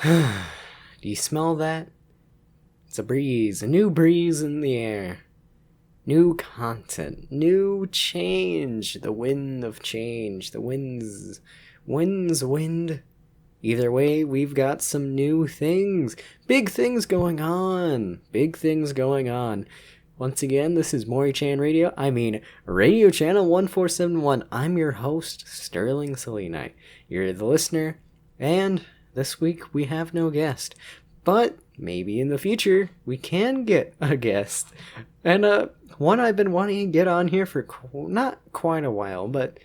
Do you smell that? It's a breeze, a new breeze in the air. New content, new change, the wind of change, the wind's wind. Either way, we've got some new things. Big things going on. Big things going on. Once again, this is Mori-chan Radio. Radio Channel 1471. I'm your host, Sterling Selenite. You're the listener, and this week we have no guest. But maybe in the future, we can get a guest. And one I've been wanting to get on here for not quite a while, but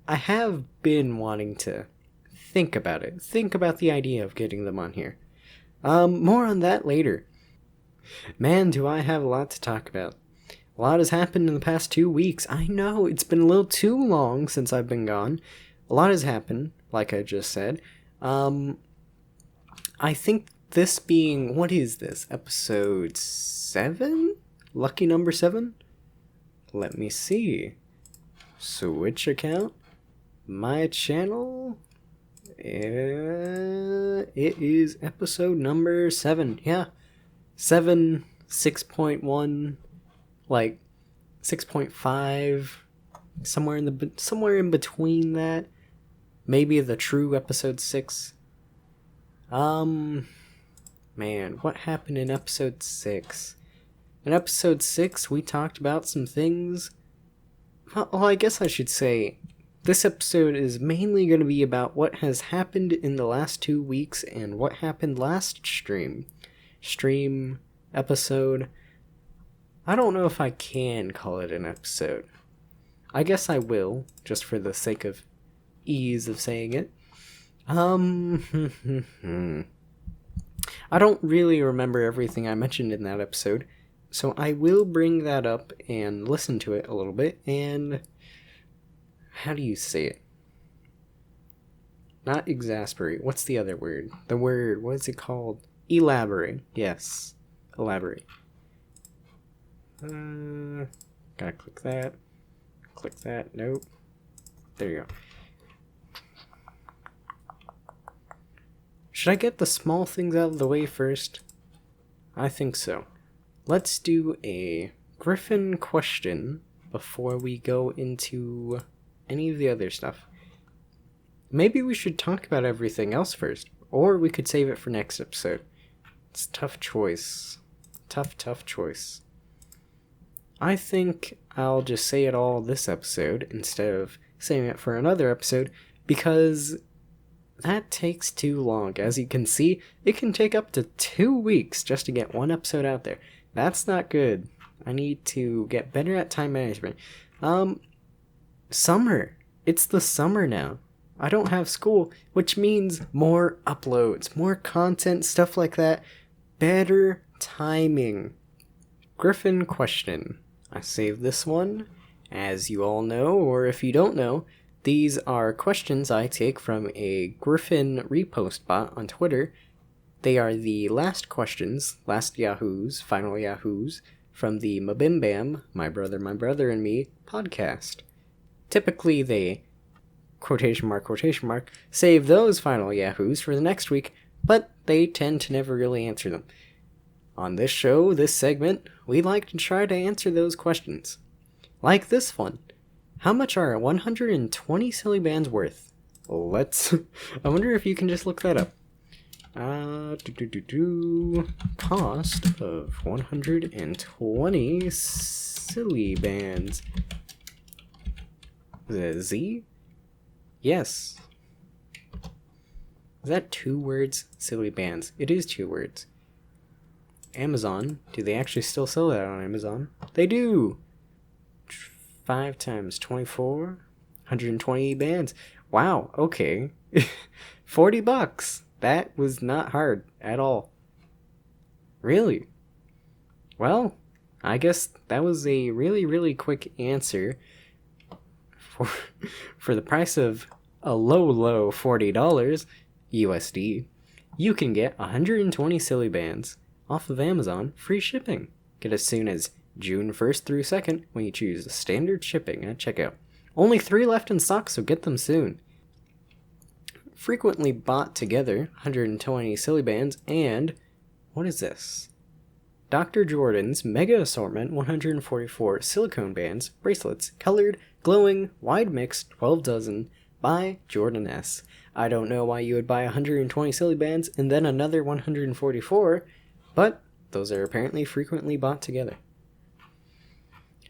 I have been wanting to think about it. Think about the idea of getting them on here. More on that later. Man, do I have a lot to talk about. A lot has happened in the past 2 weeks. I know, it's been a little too long since I've been gone. A lot has happened, like I just said. I think this being, what is this, episode 7? Lucky number 7? Let me see. Switch account. My channel. It is episode number 7. Yeah. 7, 6.1, like 6.5, somewhere in between that. Maybe the true episode 6. Man, what happened in episode 6? In episode 6, we talked about some things. Well, I guess I should say, this episode is mainly going to be about what has happened in the last 2 weeks and what happened last episode. I don't know if I can call it an episode. I guess I will, just for the sake of ease of saying it. I don't really remember everything I mentioned in that episode, so I will bring that up and listen to it a little bit, and how do you say it? Not exasperate. What's the other word? The word, what is it called? Elaborate. Yes. Elaborate. Gotta click that. Click that. Nope. There you go. Should I get the small things out of the way first? I think so. Let's do a Griffin question before we go into any of the other stuff. Maybe we should talk about everything else first, or we could save it for next episode. It's a tough choice. Tough choice. I think I'll just say it all this episode instead of saving it for another episode, because that takes too long. As you can see, it can take up to 2 weeks just to get one episode out there. That's not good. I need to get better at time management. Summer. It's the summer now. I don't have school, which means more uploads, more content, stuff like that. Better timing. Griffin question. I saved this one. As you all know, or if you don't know, these are questions I take from a Griffin repost bot on Twitter. They are the last questions, last Yahoos, final Yahoos, from the Mabimbam, My Brother and Me podcast. Typically they, quotation mark, save those final Yahoos for the next week, but they tend to never really answer them. On this show, this segment, we like to try to answer those questions. Like this one. How much are 120 silly bands worth? I wonder if you can just look that up. Cost of 120 silly bands. Is it Z? Yes. Is that 2 words? Silly bands. It is 2 words. Amazon. Do they actually still sell that on Amazon? They do! 5 times 24. 120 bands. Wow, okay. $40. That was not hard at all. Really? Well, I guess that was a really, really quick answer. For the price of a low $40 USD, you can get 120 silly bands off of Amazon, free shipping. Get as soon as June 1st through 2nd when you choose standard shipping at checkout. Only 3 left in stock, so get them soon. frequently bought together, 120 silly bands, and what is this? Dr. Jordan's Mega Assortment, 144 silicone bands, bracelets, colored, glowing, wide mix, 12 dozen, by Jordan S. I don't know why you would buy 120 silly bands and then another 144, but those are apparently frequently bought together.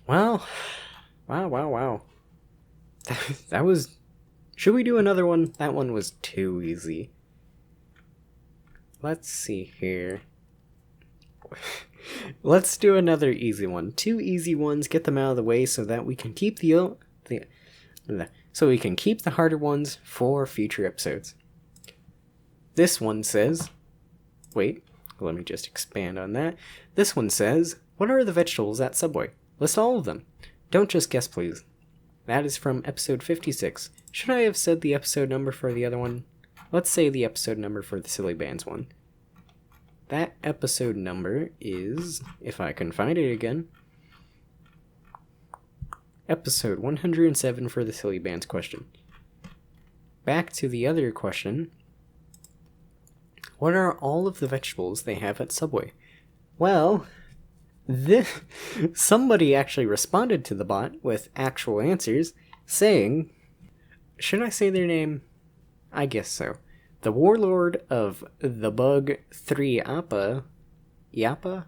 Well, wow. That was... Should we do another one? That one was too easy. Let's see here. Let's do another easy one. 2 easy ones, get them out of the way so that we can keep the harder ones for future episodes. This one says... Wait, let me just expand on that. This one says, what are the vegetables at Subway? List all of them. Don't just guess, please. That is from episode 56. Should I have said the episode number for the other one? Let's say the episode number for the Silly Bands one. That episode number is, if I can find it again, episode 107 for the Silly Bands question. Back to the other question. What are all of the vegetables they have at Subway? Well, somebody actually responded to the bot with actual answers, saying, should I say their name? I guess so. The warlord of the bug 3 Appa, Yappa?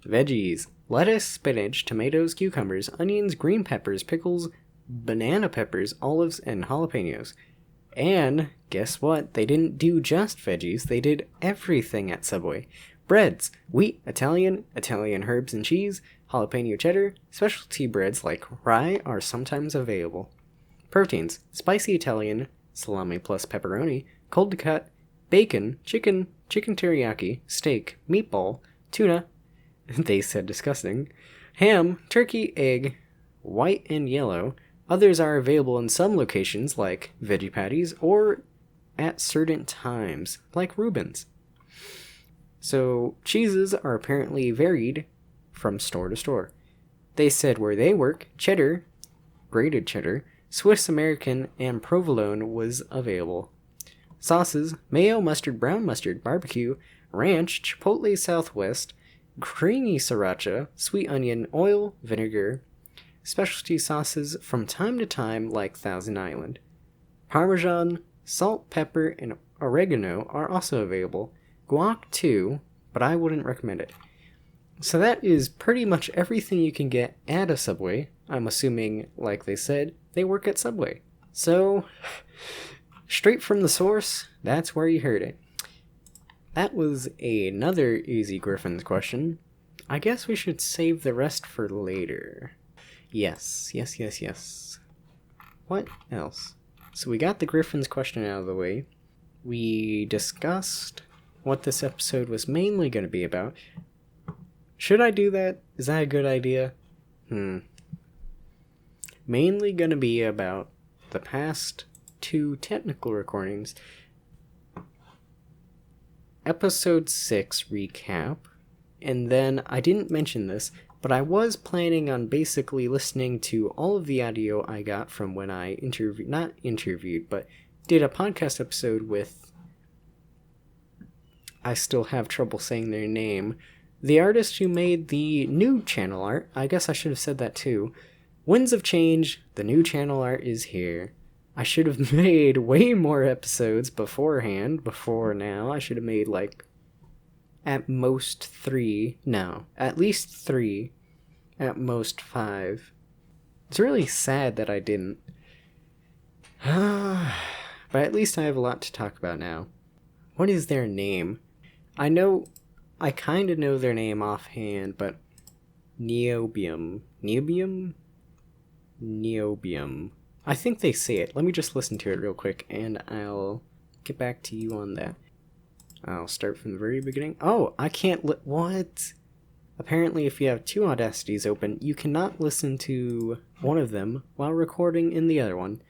Veggies. Lettuce, spinach, tomatoes, cucumbers, onions, green peppers, pickles, banana peppers, olives, and jalapenos. And guess what? They didn't do just veggies, they did everything at Subway. Breads, wheat, Italian herbs and cheese, jalapeno cheddar, specialty breads like rye are sometimes available. Proteins, spicy Italian, salami plus pepperoni, cold cut, bacon, chicken teriyaki, steak, meatball, tuna, they said disgusting, ham, turkey, egg, white and yellow. Others are available in some locations like veggie patties or at certain times like Reuben's. So cheeses are apparently varied from store to store. They said where they work, cheddar, grated cheddar, Swiss American, and provolone was available. Sauces, mayo, mustard, brown mustard, barbecue, ranch, chipotle southwest, creamy sriracha, sweet onion, oil, vinegar, specialty sauces from time to time like Thousand Island. Parmesan, salt, pepper, and oregano are also available. Guac too, but I wouldn't recommend it. So that is pretty much everything you can get at a Subway. I'm assuming, like they said, they work at Subway. So, straight from the source, that's where you heard it. That was another easy Griffin's question. I guess we should save the rest for later. Yes. What else? So we got the Griffin's question out of the way. We discussed what this episode was mainly going to be about. Should I do that? Is that a good idea? Mainly going to be about the past 2 technical recordings. Episode 6 recap. And then, I didn't mention this, but I was planning on basically listening to all of the audio I got from when I did a podcast episode with, I still have trouble saying their name, the artist who made the new channel art. I guess I should have said that too. Winds of Change, the new channel art is here. I should have made way more episodes before now. I should have made at most 3. No, at least 3. At most 5. It's really sad that I didn't. But at least I have a lot to talk about now. What is their name? I kind of know their name offhand, but Niobium. I think they say it. Let me just listen to it real quick, and I'll get back to you on that. I'll start from the very beginning. Oh, I can't what? Apparently, if you have 2 Audacities open, you cannot listen to one of them while recording in the other one.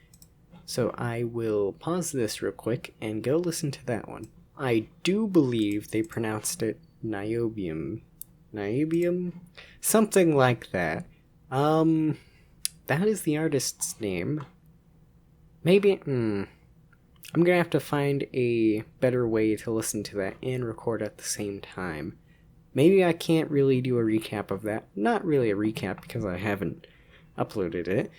So I will pause this real quick and go listen to that one. I do believe they pronounced it Niobium. Something like that. That is the artist's name. Maybe, I'm gonna have to find a better way to listen to that and record at the same time. Maybe I can't really do a recap of that. Not really a recap because I haven't uploaded it.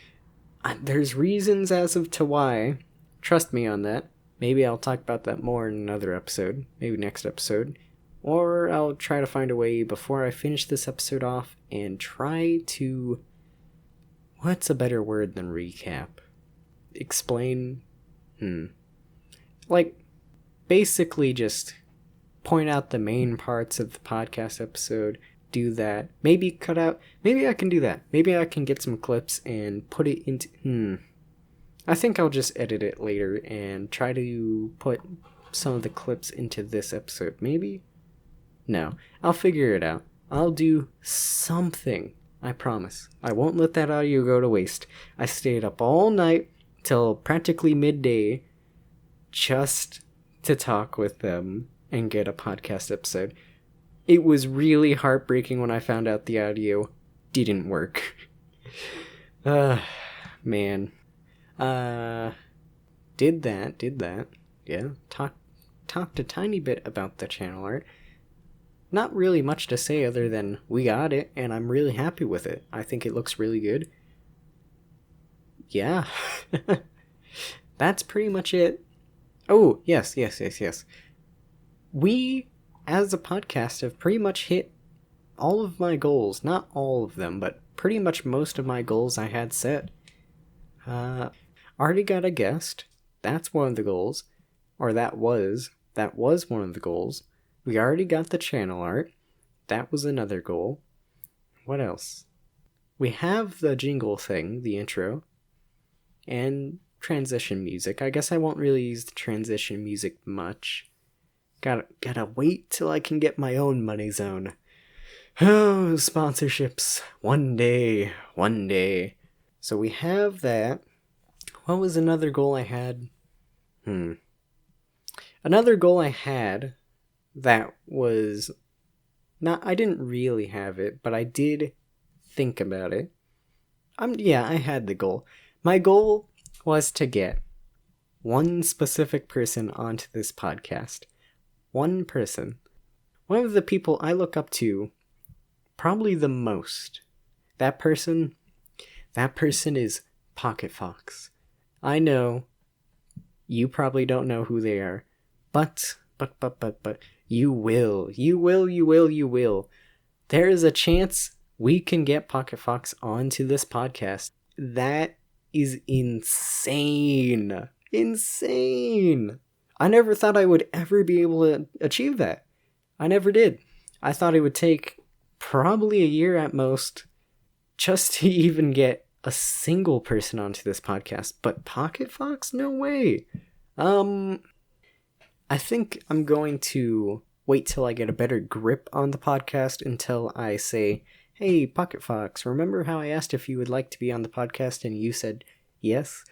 There's reasons as of to why. Trust me on that. Maybe I'll talk about that more in another episode. Maybe next episode. Or I'll try to find a way before I finish this episode off and try to... What's a better word than recap? Explain? Like, basically just point out the main parts of the podcast episode, do that. Maybe cut out... Maybe I can do that. Maybe I can get some clips and put it into... I think I'll just edit it later and try to put some of the clips into this episode. Maybe? No. I'll figure it out. I'll do something. I promise. I won't let that audio go to waste. I stayed up all night till practically midday just to talk with them and get a podcast episode. It was really heartbreaking when I found out the audio didn't work. Man. Did that. Yeah. Talked a tiny bit about the channel art. Not really much to say other than we got it and I'm really happy with it. I think it looks really good. Yeah. That's pretty much it. Oh, yes. We, as a podcast, have pretty much hit all of my goals. Not all of them, but pretty much most of my goals I had set. Already got a guest. That's one of the goals. Or that was one of the goals. We already got the channel art. That was another goal. What else? We have the jingle thing, the intro. And transition music. I guess I won't really use the transition music much. Gotta wait till I can get my own money zone. Oh, sponsorships. One day. So we have that. What was another goal I had? Another goal I had that was not... I didn't really have it, but I did think about it. I had the goal. My goal was to get one specific person onto this podcast. One person. One of the people I look up to probably the most. That person is Pocket Fox. I know you probably don't know who they are, but you will. There is a chance we can get Pocket Fox onto this podcast. That is insane. I never thought I would ever be able to achieve that. I never did. I thought it would take probably a year at most just to even get a single person onto this podcast. But Pocket Fox? No way. I think I'm going to wait till I get a better grip on the podcast until I say, hey, Pocket Fox, remember how I asked if you would like to be on the podcast and you said yes?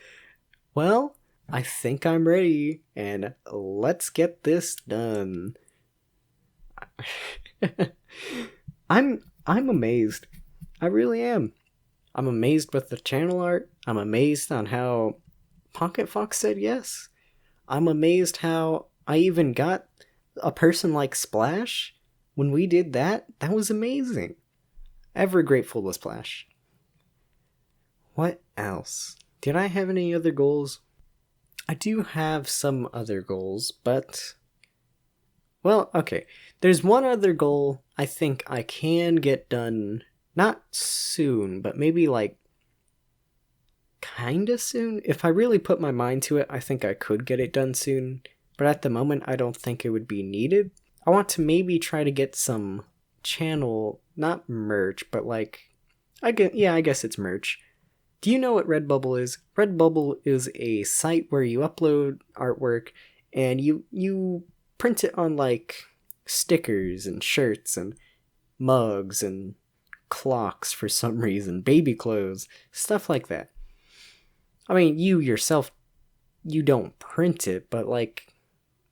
Well, I think I'm ready, and let's get this done. I'm amazed. I really am. I'm amazed with the channel art. I'm amazed on how Pocket Fox said yes. I'm amazed how I even got a person like Splash. When we did that was amazing. Ever grateful to Splash. What else? Did I have any other goals? I do have some other goals, but... Well, okay. There's one other goal I think I can get done, not soon, but maybe like kinda soon. If I really put my mind to it, I think I could get it done soon, but at the moment I don't think it would be needed. I want to maybe try to get some channel, not merch, but like, I guess it's merch. Do you know what Redbubble is? Redbubble is a site where you upload artwork and you print it on like stickers and shirts and mugs and clocks for some reason, baby clothes, stuff like that. I mean, you yourself, you don't print it, but like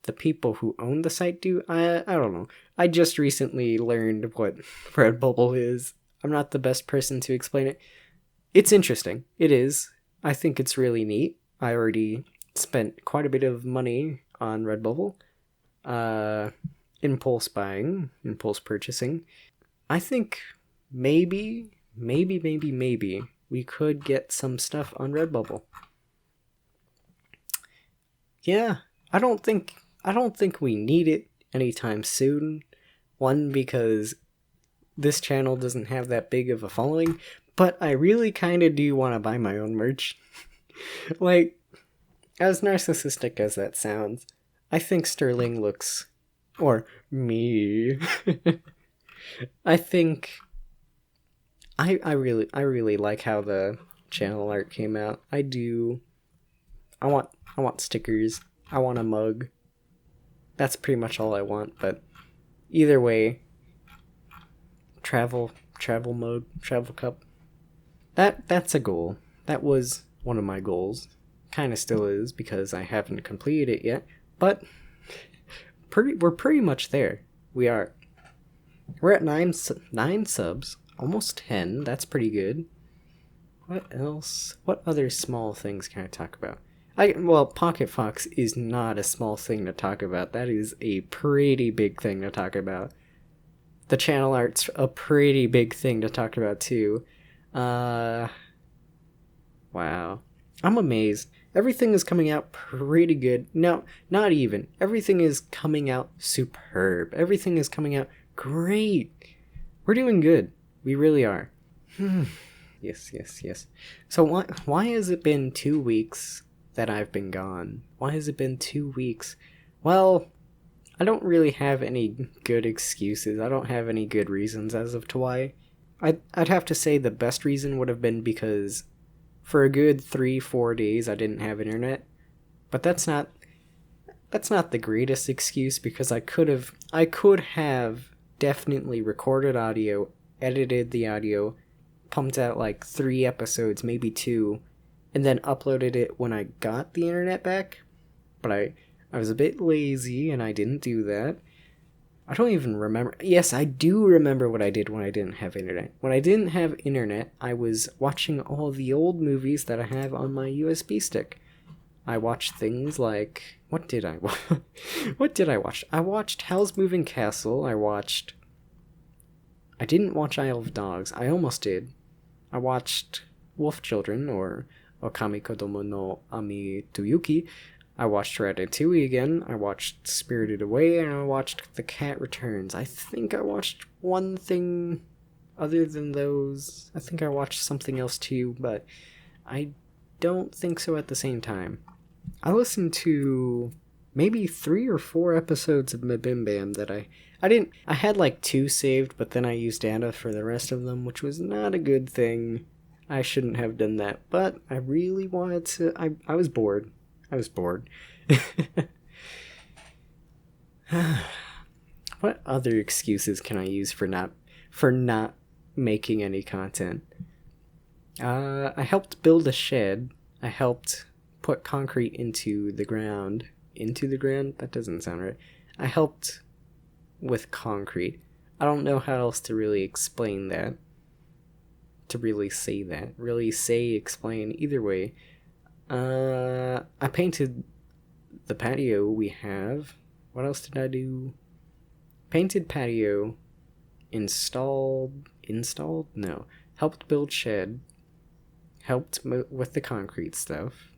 the people who own the site do. I don't know. I just recently learned what Redbubble is. I'm not the best person to explain it. It's interesting. It is. I think it's really neat. I already spent quite a bit of money on Redbubble. Impulse buying, impulse purchasing. I think maybe we could get some stuff on Redbubble. Yeah, I don't think we need it anytime soon. One, because this channel doesn't have that big of a following, but I really kind of do want to buy my own merch. Like, as narcissistic as that sounds, I think Sterling looks, or me, I think I really like how the channel art came out. I do. I want stickers. I want a mug. That's pretty much all I want, but either way, travel mug, travel cup. That's a goal. That was one of my goals. Kind of still is because I haven't completed it yet, but we're pretty much there. We are. We're at 9 subs, almost 10. That's pretty good. What else? What other small things can I talk about? Well, Pocket Fox is not a small thing to talk about. That is a pretty big thing to talk about. The channel art's a pretty big thing to talk about too. Wow. I'm amazed. Everything is coming out pretty good. No, not even. Everything is coming out superb. Everything is coming out great. We're doing good. We really are. Yes. So why has it been 2 weeks that I've been gone? Why has it been 2 weeks? Well, I don't really have any good excuses. I don't have any good reasons as of to why. I'd have to say the best reason would have been because for a good 3-4 days I didn't have internet. But that's not the greatest excuse, because I could have definitely recorded audio, edited the audio, pumped out like 3 episodes, maybe 2, and then uploaded it when I got the internet back. But I was a bit lazy and I didn't do that. I don't even remember. Yes, I do remember what I did when I didn't have internet. When I didn't have internet, I was watching all the old movies that I have on my USB stick. I watched things like... What did I watch? I watched Howl's Moving Castle. I didn't watch Isle of Dogs. I almost did. I watched Wolf Children, or Okami Kodomo no Ami Tuyuki. I watched Ratatouille again. I watched Spirited Away, and I watched The Cat Returns. I think I watched one thing other than those. I think I watched something else too, but I don't think so at the same time. I listened to maybe 3 or 4 episodes of Mabim Bam that I had like 2 saved, but then I used data for the rest of them, which was not a good thing. I shouldn't have done that, but I really wanted to. I was bored. What other excuses can I use for not making any content? I helped build a shed. I helped put concrete into the ground. Into the ground? That doesn't sound right. I helped with concrete. I don't know how else to really explain that. To really say that. Explain. Either way. I painted the patio we have. What else did I do? Painted patio. Installed? No. Helped build shed. Helped with the concrete stuff.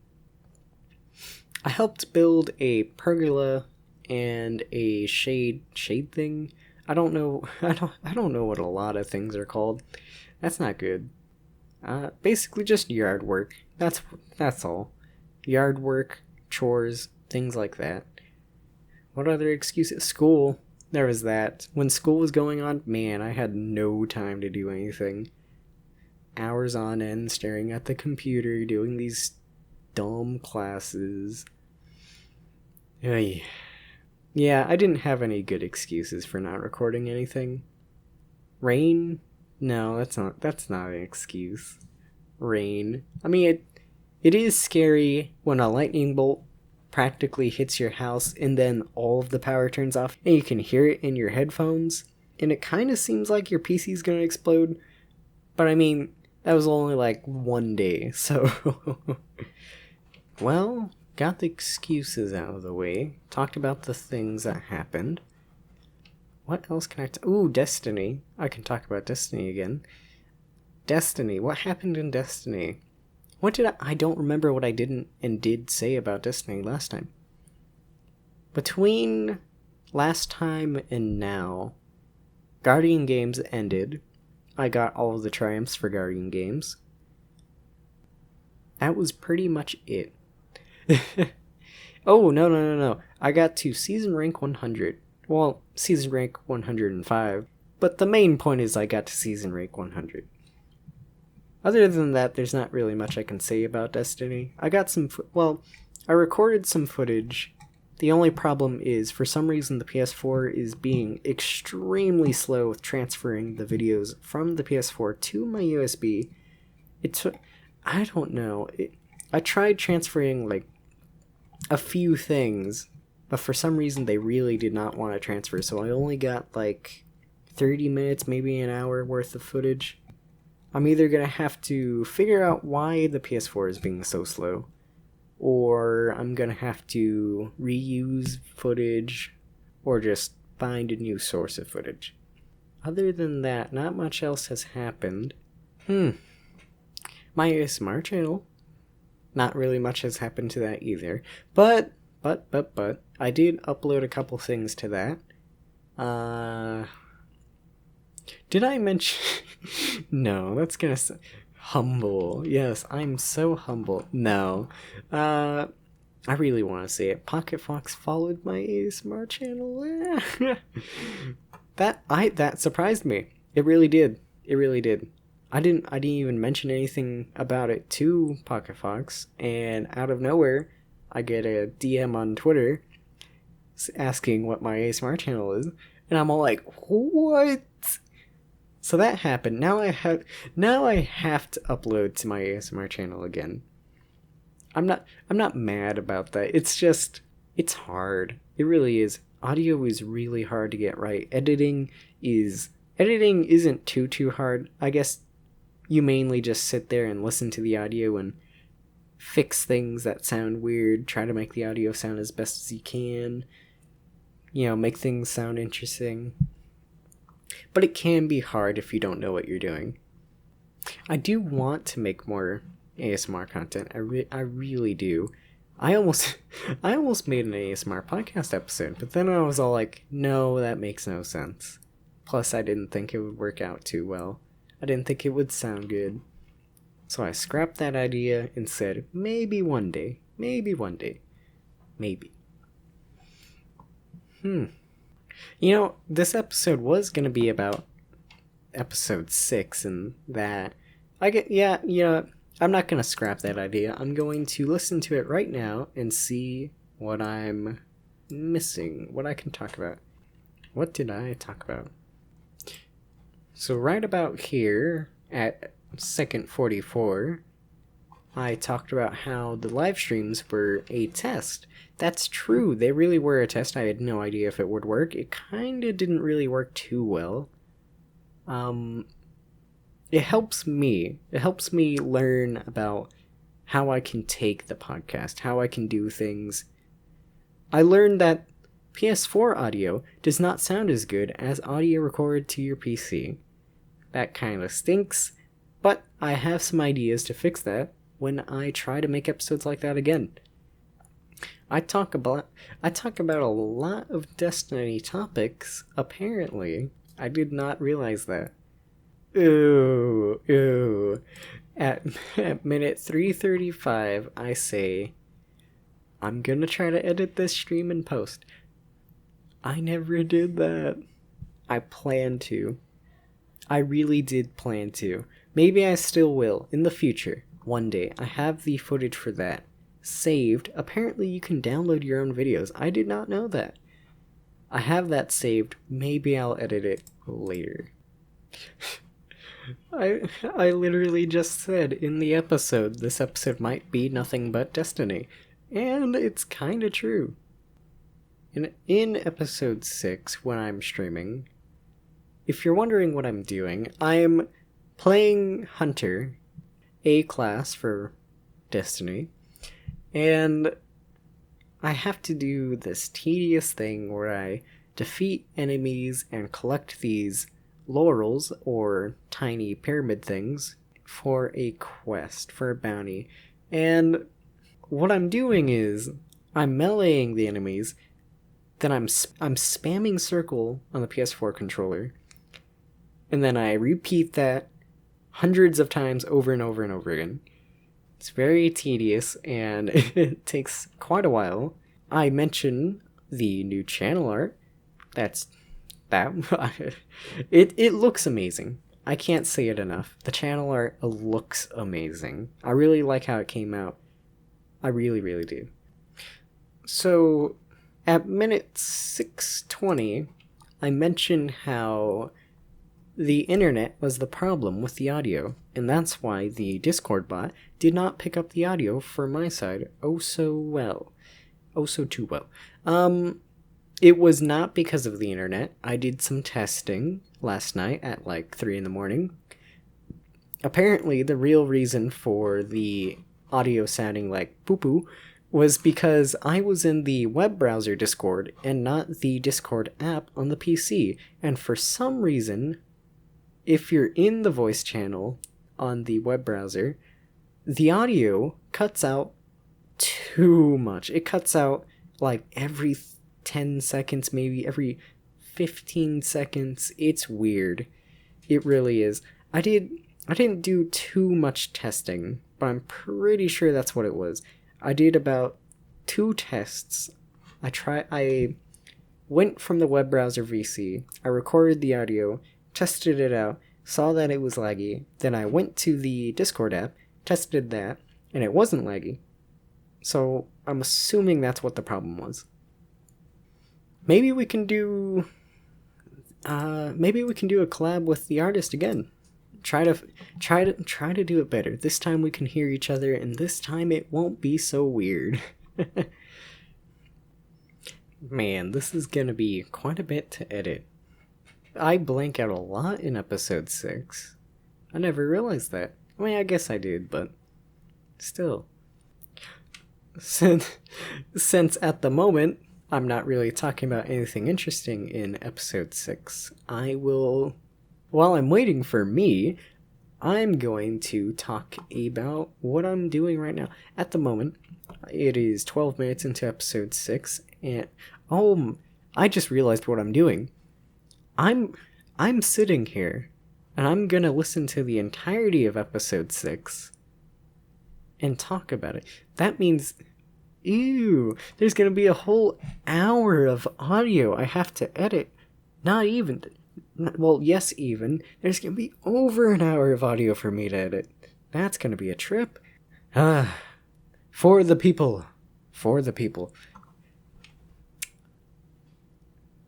I helped build a pergola and a shade thing. I don't know what a lot of things are called. That's not good. Basically just yard work. That's all. Yard work, chores, things like that. What other excuses? School. There was that. When school was going on, man, I had no time to do anything. Hours on end staring at the computer, doing these dumb classes. Yeah, I didn't have any good excuses for not recording anything. Rain? No, that's not an excuse. Rain. I mean, it is scary when a lightning bolt practically hits your house and then all of the power turns off and you can hear it in your headphones, and it kind of seems like your PC's gonna explode. But I mean, that was only like 1 day, so... Well, got the excuses out of the way, talked about the things that happened. What else can Ooh, Destiny. I can talk about Destiny again. Destiny. What happened in Destiny? I don't remember what I didn't and did say about Destiny last time. Between last time and now, Guardian Games ended. I got all of the triumphs for Guardian Games. That was pretty much it. Oh, no. I got to season rank 100. Well, season rank 105. But the main point is I got to season rank 100. Other than that, there's not really much I can say about Destiny. I got I recorded some footage. The only problem is, for some reason, the PS4 is being extremely slow with transferring the videos from the PS4 to my USB. I don't know. I tried transferring, like, a few things, but for some reason they really did not want to transfer, so I only got, like, 30 minutes, maybe an hour worth of footage. I'm either going to have to figure out why the PS4 is being so slow, or I'm going to have to reuse footage, or just find a new source of footage. Other than that, not much else has happened. My ASMR channel, not really much has happened to that either. But, I did upload a couple things to that. Did I mention... No, that's gonna... Humble. Yes, I'm so humble. No. I really want to say it. Pocket Fox followed my ASMR channel. That surprised me. It really did. I didn't even mention anything about it to Pocket Fox, and out of nowhere, I get a DM on Twitter asking what my ASMR channel is, and I'm all like, what? So that happened. Now I have to upload to my ASMR channel again. I'm not mad about that. It's just, it's hard. It really is. Audio is really hard to get right. Editing isn't too hard. I guess you mainly just sit there and listen to the audio and fix things that sound weird, try to make the audio sound as best as you can, make things sound interesting. But it can be hard if you don't know what you're doing. I do want to make more ASMR content. I really do. I almost made an ASMR podcast episode, but then I was all like, no, that makes no sense. Plus, I didn't think it would work out too well. I didn't think it would sound good. So I scrapped that idea and said, maybe one day. Maybe. This episode was going to be about episode 6 and that. I'm not going to scrap that idea. I'm going to listen to it right now and see what I'm missing, what I can talk about. What did I talk about? So right about here at second 44, I talked about how the live streams were a test. That's true. They really were a test. I had no idea if it would work. It kind of didn't really work too well. It helps me. It helps me learn about how I can take the podcast, how I can do things. I learned that PS4 audio does not sound as good as audio recorded to your PC. That kind of stinks, but I have some ideas to fix that when I try to make episodes like that again. I talk about a lot of Destiny topics, apparently. I did not realize that. Ooh. At minute 3:35, I say, I'm gonna try to edit this stream in post. I never did that. I plan to. I really did plan to. Maybe I still will, in the future, one day. I have the footage for that saved. Apparently you can download your own videos. I did not know that. I have that saved. Maybe I'll edit it later. I literally just said in the episode, this episode might be nothing but Destiny. And it's kinda true. In episode 6, when I'm streaming, if you're wondering what I'm doing, I'm playing Hunter, A class for Destiny, and I have to do this tedious thing where I defeat enemies and collect these laurels or tiny pyramid things for a quest, for a bounty. And what I'm doing is I'm meleeing the enemies, then I'm spamming circle on the PS4 controller, and then I repeat that hundreds of times over and over and over again. It's very tedious and it takes quite a while. I mention the new channel art. That's that. It looks amazing. I can't say it enough. The channel art looks amazing. I really like how it came out. I really, really do. So, at minute 6:20, I mentioned how the internet was the problem with the audio, and that's why the Discord bot did not pick up the audio for my side oh so well. Oh so too well. It was not because of the internet. I did some testing last night at like 3 in the morning. Apparently, the real reason for the audio sounding like poo-poo was because I was in the web browser Discord and not the Discord app on the PC. And for some reason, if you're in the voice channel on the web browser, the audio cuts out too much. It cuts out like every 10 seconds, maybe every 15 seconds. It's weird. It really is. I didn't do too much testing, but I'm pretty sure that's what it was. I did about 2 tests. I went from the web browser VC, I recorded the audio, tested it out, saw that it was laggy, then I went to the Discord app, tested that, and it wasn't laggy. So I'm assuming that's what the problem was. Maybe we can do a collab with the artist again. Try to do it better. This time we can hear each other, and this time it won't be so weird. Man, this is gonna be quite a bit to edit. I blank out a lot in episode 6. I never realized that. I mean, I guess I did, but still. Since at the moment, I'm not really talking about anything interesting in episode 6, while I'm waiting for me, I'm going to talk about what I'm doing right now. At the moment, it is 12 minutes into episode 6, and I just realized what I'm doing. I'm sitting here, and I'm gonna listen to the entirety of episode 6 and talk about it. That means, there's gonna be a whole hour of audio I have to edit. Not even. Well, yes, even. There's gonna be over an hour of audio for me to edit. That's gonna be a trip. For the people. For the people.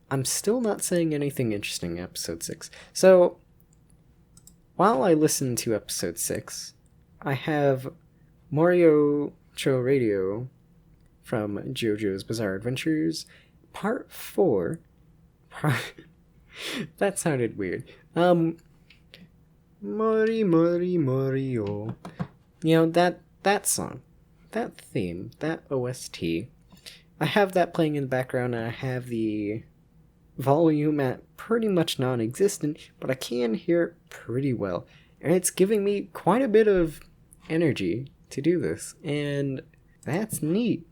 I'm still not saying anything interesting in episode 6. So, while I listen to episode 6, I have Mario Cho Radio from JoJo's Bizarre Adventures, Part 4. That sounded weird. Mario. You know, that song, that theme, that OST. I have that playing in the background, and I have the volume at pretty much non-existent, but I can hear it pretty well. And it's giving me quite a bit of energy to do this, and that's neat.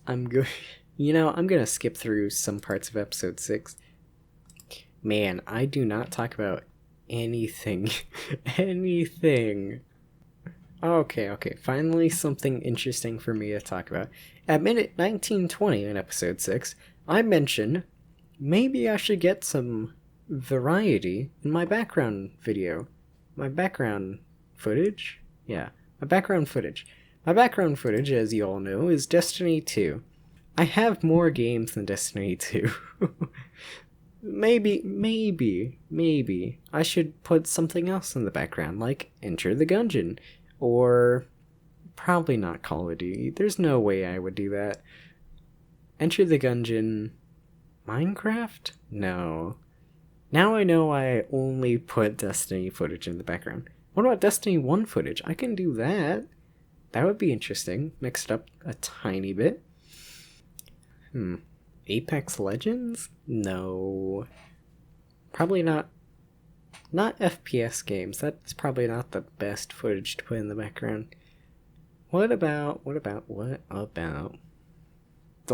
I'm gonna skip through some parts of episode 6. Man, I do not talk about anything. Okay, finally something interesting for me to talk about. At minute 19:20 in episode 6, I mentioned maybe I should get some variety in my background video. My background footage? Yeah, my background footage. My background footage, as you all know, is Destiny 2. I have more games than Destiny 2. Maybe I should put something else in the background, like Enter the Gungeon, or probably not Call of Duty. There's no way I would do that. Enter the Gungeon, Minecraft? No. Now I know I only put Destiny footage in the background. What about Destiny 1 footage? I can do that. That would be interesting. Mix it up a tiny bit. Apex Legends? No. Probably not. Not FPS games. That's probably not the best footage to put in the background. What about The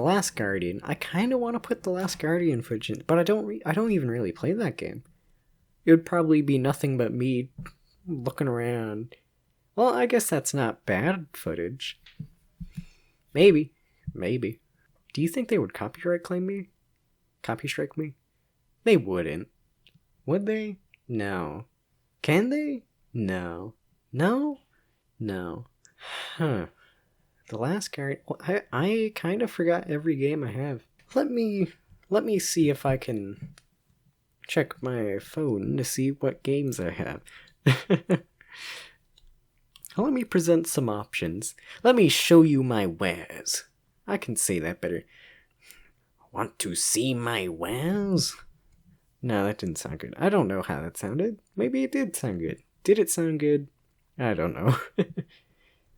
Last Guardian? I kind of want to put The Last Guardian footage in, but I don't even really play that game. It would probably be nothing but me looking around. Well, I guess that's not bad footage. Maybe. Do you think they would copyright claim me? Copy strike me? They wouldn't. Would they? No. Can they? No. No? No. Huh. The Last Guardian. I kind of forgot every game I have. Let me see if I can check my phone to see what games I have. Let me present some options. Let me show you my wares. I can say that better. Want to see my wares? No, that didn't sound good. I don't know how that sounded. Maybe it did sound good. Did it sound good? I don't know.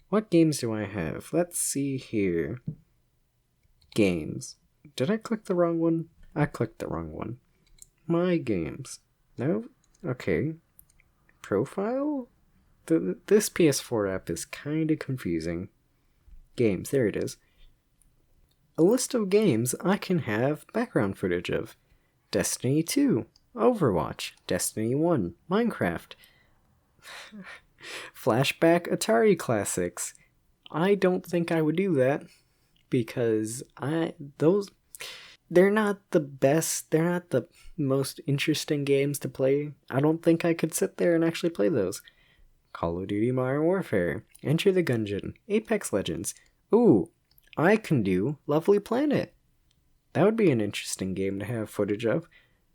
What games do I have? Let's see here. Games. Did I click the wrong one? I clicked the wrong one. My games. No? Okay. Profile? This PS4 app is kind of confusing. Games. There it is. A list of games I can have background footage of. Destiny 2, Overwatch, Destiny 1, Minecraft, Flashback Atari Classics. I don't think I would do that because they're not the best, they're not the most interesting games to play. I don't think I could sit there and actually play those. Call of Duty Modern Warfare, Enter the Gungeon, Apex Legends. Ooh, I can do Lovely Planet. That would be an interesting game to have footage of.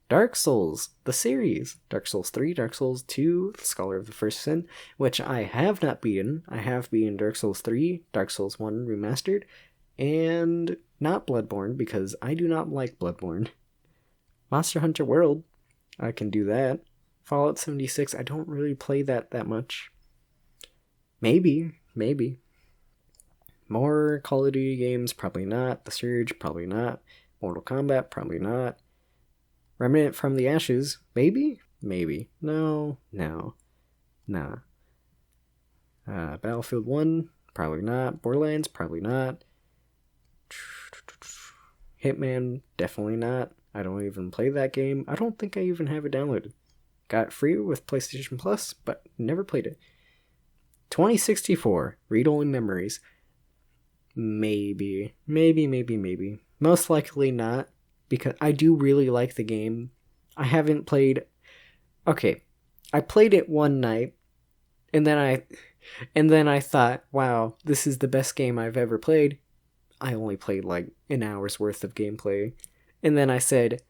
Dark Souls, the series. Dark Souls 3, Dark Souls 2, Scholar of the First Sin, which I have not beaten. I have beaten Dark Souls 3, Dark Souls 1 Remastered, and not Bloodborne, because I do not like Bloodborne. Monster Hunter World, I can do that. Fallout 76, I don't really play that much. Maybe. More Call of Duty games, probably not. The Surge, probably not. Mortal Kombat, probably not. Remnant from the Ashes, maybe? No. Nah. Battlefield 1, probably not. Borderlands, probably not. Hitman, definitely not. I don't even play that game. I don't think I even have it downloaded. Got it free with PlayStation Plus, but never played it. 2064, Read-Only Memories. Maybe. Most likely not, because I do really like the game. I haven't played... Okay, I played it one night, and then I thought, wow, this is the best game I've ever played. I only played like an hour's worth of gameplay. And then I said,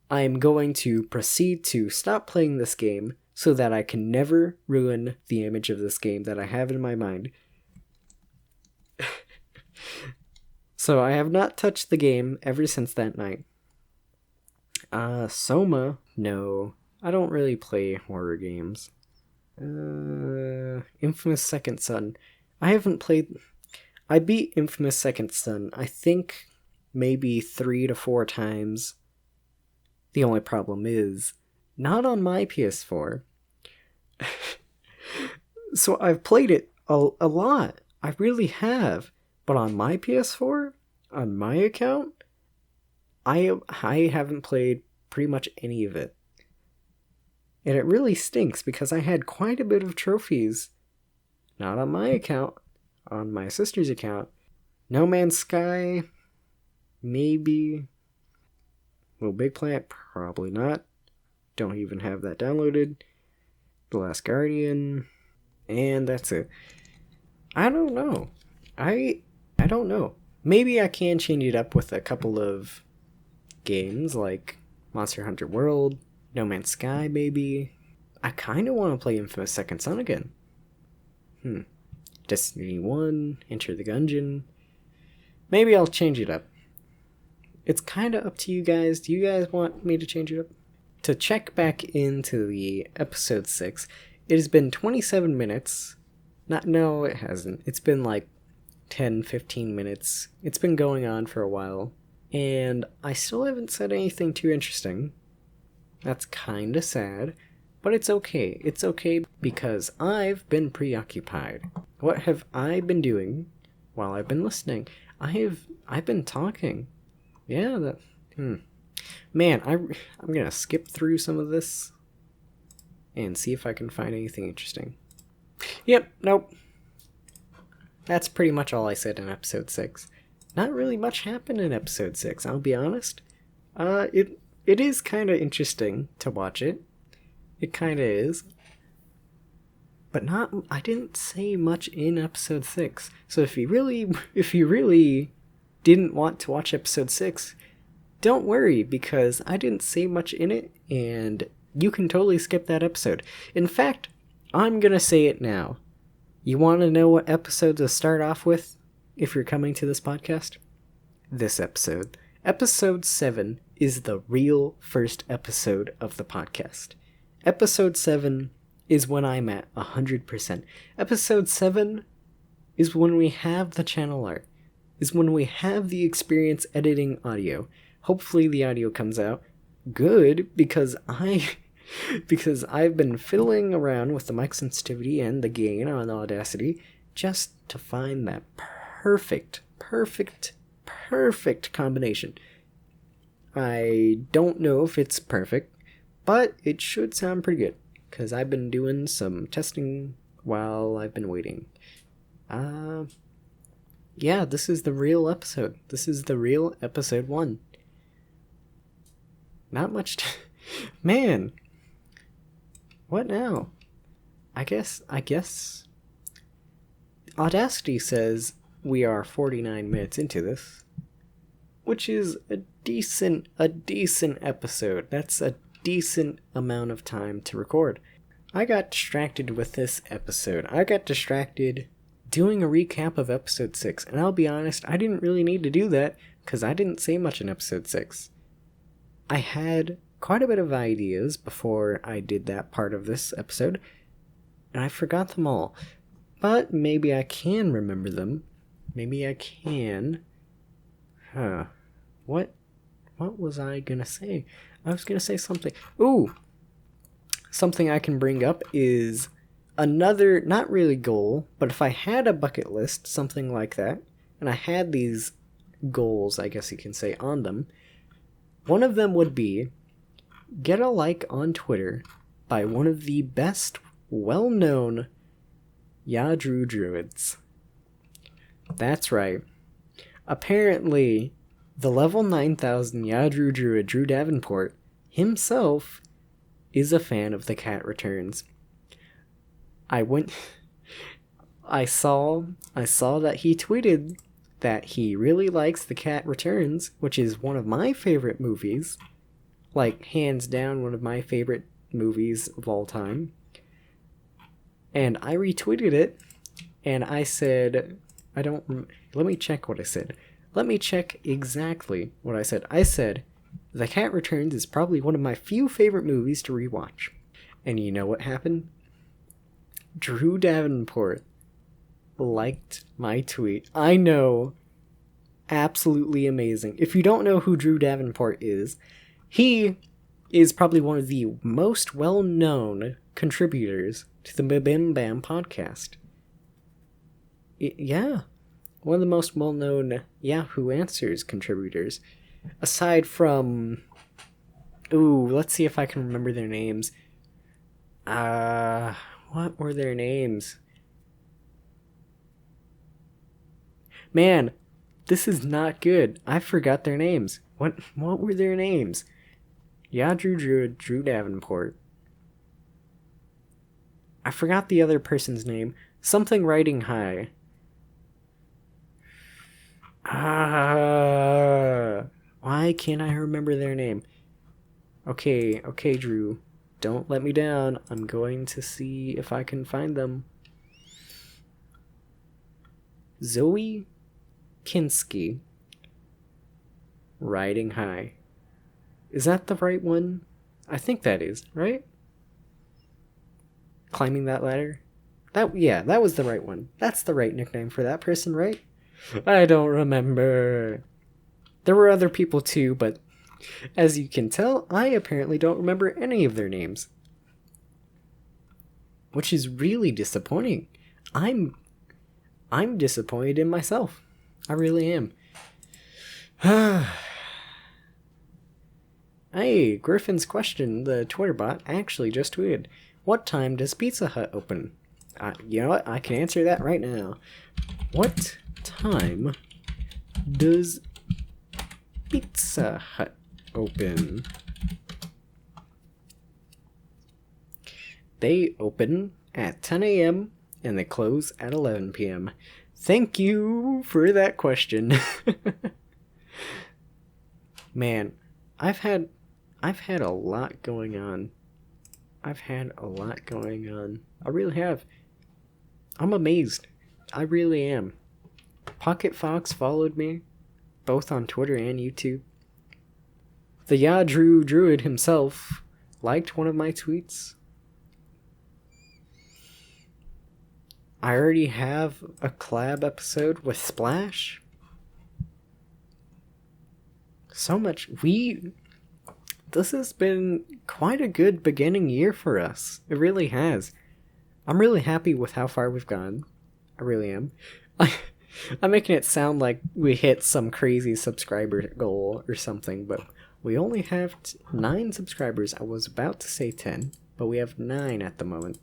I'm going to proceed to stop playing this game so that I can never ruin the image of this game that I have in my mind. So I have not touched the game ever since that night. Soma, no. I don't really play horror games. Infamous Second Son. I haven't played... I beat Infamous Second Son, I think, maybe 3 to 4 times. The only problem is, not on my PS4. So I've played it a lot. I really have. But on my PS4, on my account, I haven't played pretty much any of it. And it really stinks because I had quite a bit of trophies. Not on my account, on my sister's account. No Man's Sky, maybe. Little Big Planet, probably not. Don't even have that downloaded. The Last Guardian, and that's it. I don't know. I don't know. Maybe I can change it up with a couple of games like Monster Hunter World, No Man's Sky, maybe. I kind of want to play Infamous Second Son again. Destiny 1, Enter the Gungeon. Maybe I'll change it up. It's kind of up to you guys. Do you guys want me to change it up? To check back into the Ep.6, it has been 27 minutes. No, it hasn't. It's been like 10, 15 minutes. It's been going on for a while. And I still haven't said anything too interesting. That's kinda sad. But it's okay. It's okay because I've been preoccupied. What have I been doing while I've been listening? I've been talking. Yeah, Man, I'm gonna skip through some of this and see if I can find anything interesting. Yep, nope. That's pretty much all I said in episode 6. Not really much happened in episode 6, I'll be honest. It is kind of interesting to watch it. It kind of is. But I didn't say much in episode 6. So if you really didn't want to watch episode 6, don't worry, because I didn't say much in it, and you can totally skip that episode. In fact, I'm gonna say it now. You want to know what episode to start off with if you're coming to this podcast? This episode. Episode 7 is the real first episode of the podcast. Episode 7 is when I'm at 100%. Episode 7 is when we have the channel art. Is when we have the experience editing audio. Hopefully the audio comes out good, because I've been fiddling around with the mic sensitivity and the gain on Audacity just to find that perfect combination. I don't know if it's perfect, but it should sound pretty good, because I've been doing some testing while I've been waiting. Yeah, this is the real episode. This is the real episode 1. Not much Man, what now? I guess Audacity says we are 49 minutes into this, which is a decent episode. That's a decent amount of time to record. I got distracted with this episode. I got distracted doing a recap of episode 6, and I'll be honest, I didn't really need to do that because I didn't say much in episode 6. I had quite a bit of ideas before I did that part of this episode, and I forgot them all. But maybe I can remember them. Maybe I can. What was I gonna say? I was gonna say something. Ooh! Something I can bring up is another, not really goal, but if I had a bucket list, something like that, and I had these goals, I guess you can say, on them, one of them would be get a like on Twitter by one of the best well-known Yadru druids. That's right. Apparently, the level 9000 Yadru druid Drew Davenport himself is a fan of The Cat Returns. I saw that he tweeted that he really likes The Cat Returns, which is one of my favorite movies. Like, hands down, one of my favorite movies of all time. And I retweeted it, and I said, let me check what I said. Let me check exactly what I said. I said, The Cat Returns is probably one of my few favorite movies to rewatch. And you know what happened? Drew Davenport liked my tweet. I know. Absolutely amazing. If you don't know who Drew Davenport is, he is probably one of the most well-known contributors to the Bim Bam podcast. Yeah. One of the most well-known Yahoo Answers contributors. Aside from... Ooh, let's see if I can remember their names. What were their names? Man, this is not good. I forgot their names. What were their names? Drew Davenport. I forgot the other person's name. Something Riding High. Why can't I remember their name? Okay, Drew. Don't let me down. I'm going to see if I can find them. Zoe Kinski. Riding High. Is that the right one? I think that is, right? Climbing That Ladder? That was the right one. That's the right nickname for that person, right? I don't remember. There were other people too, but as you can tell, I apparently don't remember any of their names. Which is really disappointing. I'm disappointed in myself. I really am. Hey, Griffin's question, the Twitter bot, actually just tweeted, what time does Pizza Hut open? You know what? I can answer that right now. What time does Pizza Hut open? They open at 10 a.m. and they close at 11 p.m. Thank you for that question. Man, I've had a lot going on. I really have. I'm amazed. I really am. Pocket Fox followed me, both on Twitter and YouTube. The Yadru Druid himself liked one of my tweets. I already have a collab episode with Splash. So much. This has been quite a good beginning year for us. It really has. I'm really happy with how far we've gone. I really am. I'm making it sound like we hit some crazy subscriber goal or something, but we only have 9 subscribers. I was about to say 10, but we have 9 at the moment.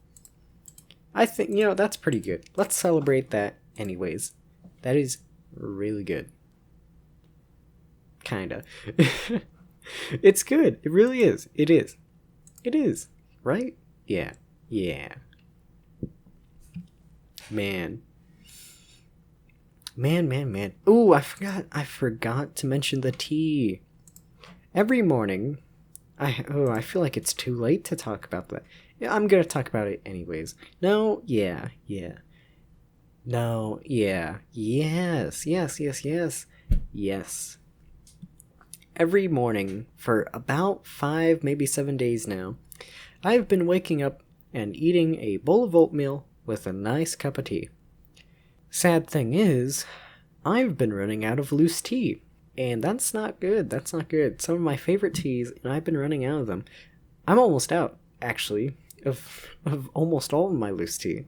I think, that's pretty good. Let's celebrate that anyways. That is really good. Kinda. It's good. It really is. It is. It is. Right? Yeah. Man. Ooh, I forgot to mention the tea. Every morning, I feel like it's too late to talk about that. Yeah, I'm gonna talk about it anyways. No, yeah. No, yeah. Yes. Every morning for about 5, maybe 7 days now, I've been waking up and eating a bowl of oatmeal with a nice cup of tea. Sad thing is, I've been running out of loose tea, and that's not good. Some of my favorite teas, and I've been running out of them. I'm almost out, actually, of almost all of my loose tea.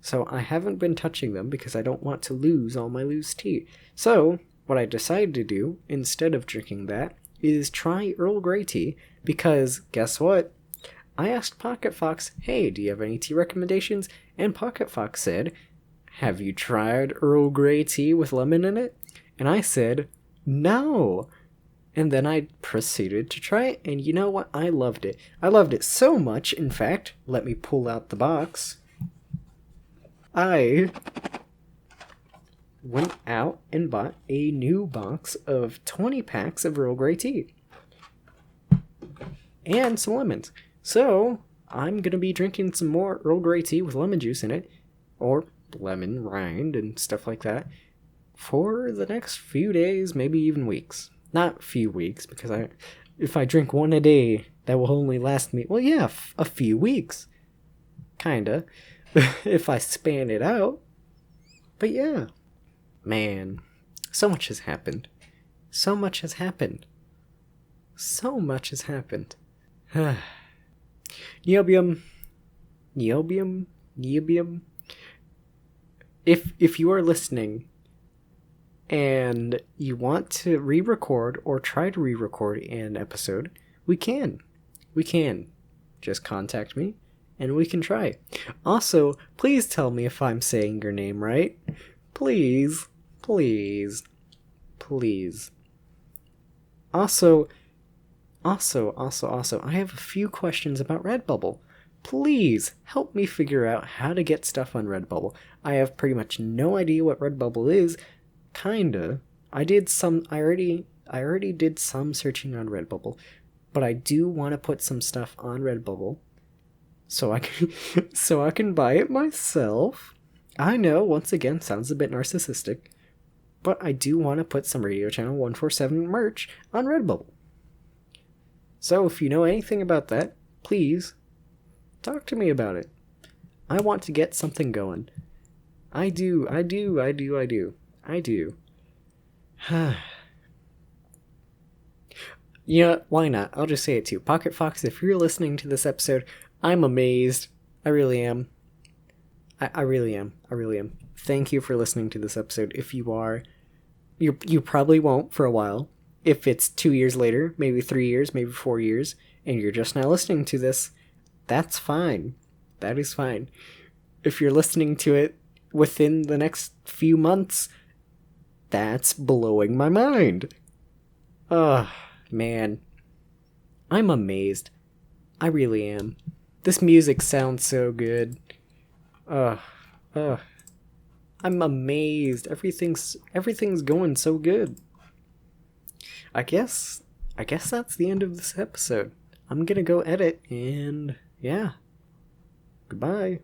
So I haven't been touching them because I don't want to lose all my loose tea. So what I decided to do, instead of drinking that, is try Earl Grey tea, because guess what? I asked Pocket Fox, hey, do you have any tea recommendations? And Pocket Fox said, have you tried Earl Grey tea with lemon in it? And I said, no. And then I proceeded to try it, and you know what? I loved it. I loved it so much, in fact, let me pull out the box. I went out and bought a new box of 20 packs of Earl Grey tea. And some lemons. So, I'm going to be drinking some more Earl Grey tea with lemon juice in it, or lemon rind and stuff like that, for the next few days, maybe even weeks. Not few weeks, because if I drink one a day, that will only last me, a few weeks. Kinda. If I span it out. But yeah. Man, so much has happened. Niobium. If you are listening and you want to re-record or try to re-record an episode, we can. Just contact me and we can try. Also, please tell me if I'm saying your name right. Please. Also, I have a few questions about Redbubble. Please help me figure out how to get stuff on Redbubble. I have pretty much no idea what Redbubble is. Kinda. I already did some searching on Redbubble, but I do want to put some stuff on Redbubble so I can buy it myself. I know, once again, sounds a bit narcissistic, but I do want to put some Radio Channel 147 merch on Redbubble. So if you know anything about that, please talk to me about it. I want to get something going. I do. Yeah, why not? I'll just say it too. Pocket Fox, if you're listening to this episode, I'm amazed. I really am. I really am. I really am. Thank you for listening to this episode. If you are, you probably won't for a while. If it's 2 years later, maybe 3 years, maybe 4 years, and you're just now listening to this, that's fine. That is fine. If you're listening to it within the next few months, that's blowing my mind. Ugh, man. I'm amazed. I really am. This music sounds so good. Ugh. I'm amazed. Everything's going so good. I guess that's the end of this episode. I'm gonna go edit, and yeah. Goodbye.